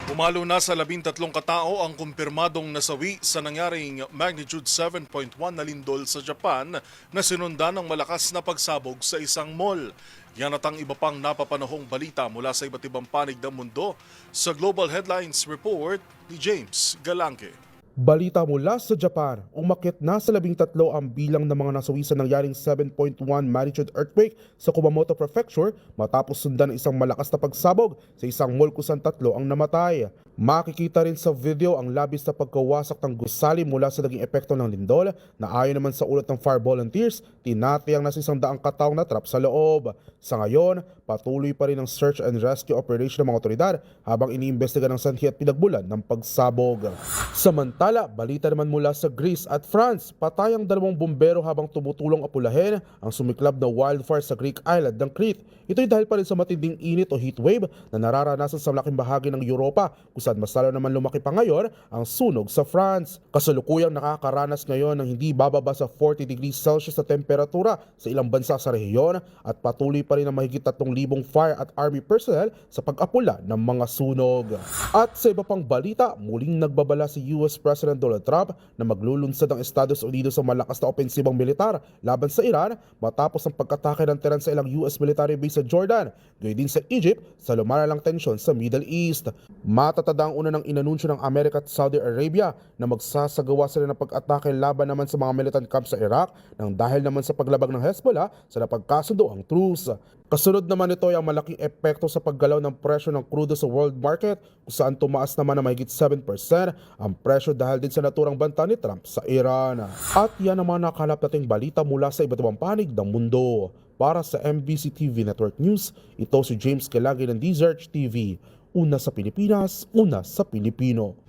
Pumalo na sa 13 katao ang kumpirmadong nasawi sa nangyaring magnitude 7.1 na lindol sa Japan na sinundan ng malakas na pagsabog sa isang mall. Yan at ang iba pang napapanahong balita mula sa iba't ibang panig ng mundo sa Global Headlines Report ni James Galangke. Balita mula sa Japan, umakyat na sa 13 ang bilang ng mga nasawi sa nangyaring 7.1 magnitude earthquake sa Kumamoto Prefecture matapos sundan ng isang malakas na pagsabog sa isang mall kung saan 3 ang namatay. Makikita rin sa video ang labis na pagkawasak ng gusali mula sa naging epekto ng lindol na ayon naman sa ulat ng fire volunteers, tinatayang nasa 100 kataong na trap sa loob. Sa ngayon, patuloy pa rin ang search and rescue operation ng mga otoridad habang iniimbestiga ng sanhi at pinagbulan ng pagsabog. Samantala, balita naman mula sa Greece at France, patay ang 2 bumbero habang tumutulong apulahin ang sumiklab na wildfire sa Greek island ng Crete. Ito'y dahil pa rin sa matinding init o heatwave na nararanasan sa malaking bahagi ng Europa kung saan mas lalo naman lumaki pa ngayon ang sunog sa France. Kasalukuyang nakakaranas ngayon ng hindi bababa sa 40 degrees Celsius na temperatura sa ilang bansa sa rehiyon at patuloy pa rin ang mahigit 3,000 fire at army personnel sa pag-apula ng mga sunog. At sa iba pang balita, muling nagbabala si US President Donald Trump na maglulunsad ang Estados Unidos sa malakas na opensibang militar laban sa Iran matapos ang pag-atake ng Tehran sa ilang US military base sa Jordan, gayon din sa Egypt sa lumalalang tensyon sa Middle East. Matatanda ang una ng inanunsyo ng Amerika at Saudi Arabia na magsasagawa sila ng pag-atake laban naman sa mga militant camp sa Iraq nang dahil naman sa paglabag ng Hezbollah sa napagkasundo ang truce. Kasunod naman ito ay ang malaking epekto sa paggalaw ng presyo ng krudo sa world market kung saan tumaas naman na mahigit 7% ang presyo dahil din sa naturang banta ni Trump sa Iran. At yan naman nakalap nating balita mula sa iba't ibang panig ng mundo. Para sa MBC TV Network News, ito si James Kelagi ng DZRH TV. Una sa Pilipinas, una sa Pilipino.